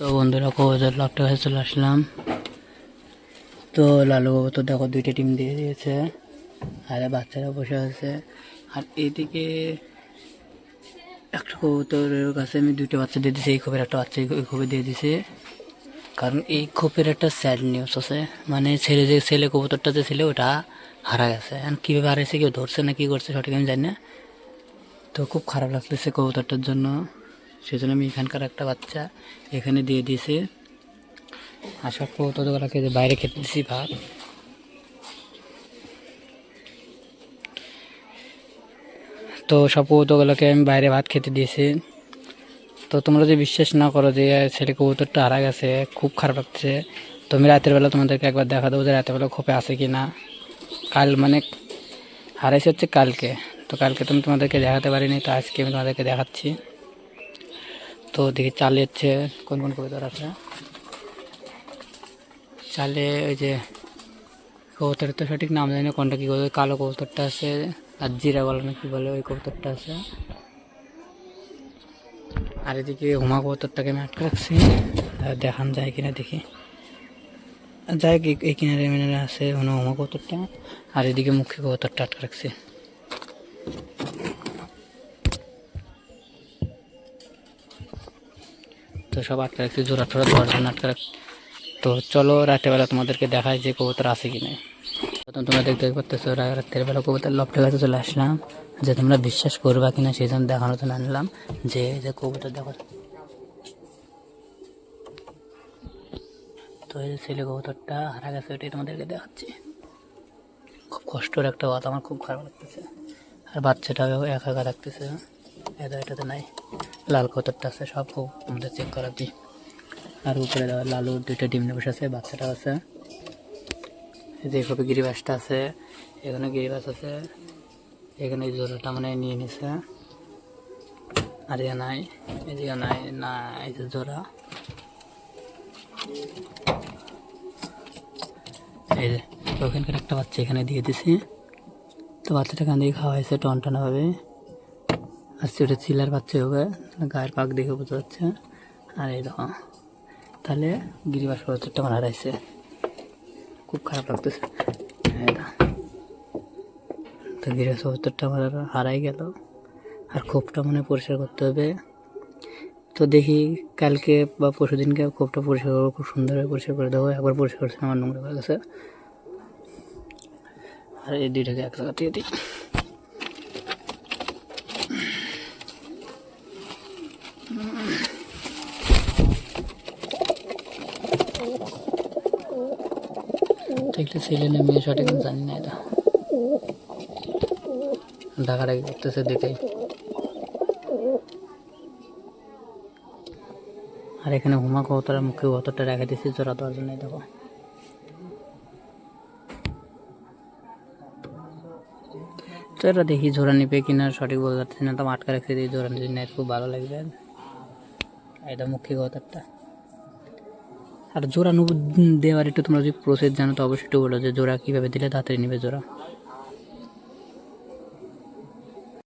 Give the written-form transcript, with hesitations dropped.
তো বন্ধুরা কবুতর লকটা কাছে চলে আসলাম। তো লালু কবুতর দেখো দুইটা টিম দিয়ে দিয়েছে, আর বাচ্চারা বসে আছে। আর এইদিকে একটা কবুতরের কাছে আমি দুইটা বাচ্চা দিয়ে দিছি, এই খোপের একটা বাচ্চা এই খোপে দিয়ে দিছি। কারণ এই খোপের একটা স্যাড নিউজ আছে, মানে ছেলে কবুতরটা যে ছিল ওটা হারা গেছে। এখন কীভাবে হারাইছে, কেউ ধরছে না কি করছে সঠিক আমি জানি না। তো খুব খারাপ লাগতেছে কবুতরটার জন্য, সেই জন্য আমি এখানকার একটা বাচ্চা এখানে দিয়ে দিয়েছি। আর সব কবুতরগুলোকে বাইরে খেতে দিছি ভাত। তো সব কবুতরগুলোকে আমি বাইরে ভাত খেতে দিয়েছি। তো তোমরা যদি বিশ্বাস না করো যে ছেলে কবুতরটা হারা গেছে, খুব খারাপ লাগছে। তো আমি রাতের বেলা তোমাদেরকে একবার দেখা দেবো যে রাতের বেলা খোপে আছে কি না। কাল মানে হারাইছে হচ্ছে কালকে, তো কালকে তুমি তোমাদেরকে দেখাতে পারিনি, তো আজকে আমি তোমাদেরকে দেখাচ্ছি। তো দেখি চালে হচ্ছে কোন কোন কবুতর আছে। চালে ওই যে কবুতরের তো সঠিক নাম জানি না কোনটা কী কবুতর, কালো কবুতরটা আছে, আর জিরা বলে না কি বলে ওই কবুতরটা আছে। আর এদিকে হুমা কবুতরটাকে আমি আটকে রাখছি, দেখান যায় কিনা দেখি। যাই হোক এই কিনারে মিনারে আছে হুমা কবুতরটা, আর এদিকে মুখী কবুতরটা আটকে রাখছি। তো সব আটকে রাখছি, জোড়া টোড়া দেওয়ার জন্য আটকে রাখছি। তো চলো রাতেরবেলা তোমাদেরকে দেখায় যে কবুতর আছে কি না। তোমরা দেখতে পাচ্ছ রাতের বেলা কবুতর লফটের কাছে চলে আসলাম, যে তোমরা বিশ্বাস করবা কিনা সেই জন্য দেখানোর জন্য আনলাম যে কবুতর দেখো। তো এই ছেলে কবুতরটা হারা গেছে, ওইটাই তোমাদেরকে দেখাচ্ছি। খুব কষ্টের একটা কথা, আমার খুব খারাপ লাগতেছে। আর বাচ্চাটাও একা একা থাকতেছে, এটাতে নাই। লাল কবুতরটা আছে, সব খুব আমাদের চেক করা দিই। আর উপরে দেওয়া লালুর দুইটা ডিম বসে আছে, বাচ্চাটা আছে। যে কবে গিরিবাসটা আছে, এখানে গিরিবাস আছে, এখানে জোড়াটা মানে নিয়ে নিছে। আর এ নাই, এদিকে নাই, না এই যে জোড়া, এই যে ওখানকার একটা বাচ্চা এখানে দিয়ে দিছি। তো বাচ্চাটা কান দিয়ে খাওয়া হয়েছে টনটনাভাবে। আর সেটা চিলার বাচ্চা হবে, গায়ের পাক দেখে বোঝা যাচ্ছে। আর এই দেখো, তাহলে গিরিবাস কবুতরটা আমার হারাইছে, খুব খারাপ লাগতেছে। তো গিরিবাস কবুতরটা আমার হারাই গেল। আর খোপটা মনে পরিষ্কার করতে হবে। তো দেখি কালকে বা পরশু দিনকে খোপটা পরিষ্কার করবো, খুব সুন্দরভাবে পরিষ্কার করে দেবো। একবার পরিষ্কার করছে আমার নোংরা হয়ে গেছে। আর এই দুইটাকে এক জায়গা দিয়ে দিই। দেখলে ছেলে না মেয়ে সঠিক জানি না, এটা ঢাকাঢাকি করতেছে দেখেই। আর এখানে হুমা কবুতরের মুখে কবুতরটা রেখে দিচ্ছি জোড়া দেওয়ার জন্য। দেখো তো এটা দেখি জোড়া নিবে কিনা সঠিক বলতে পারছি না, তো আটকা রেখে দিই, জোড়া নিয়ে নেয় খুব ভালো লাগবে। এটা মুখী কবুতরটা। আর জোড়া দেওয়ার একটু তোমরা যদি প্রসেস জানো তো অবশ্যই একটু বলো যে জোড়া কীভাবে দিলে তাড়াতাড়ি নিবে জোড়া।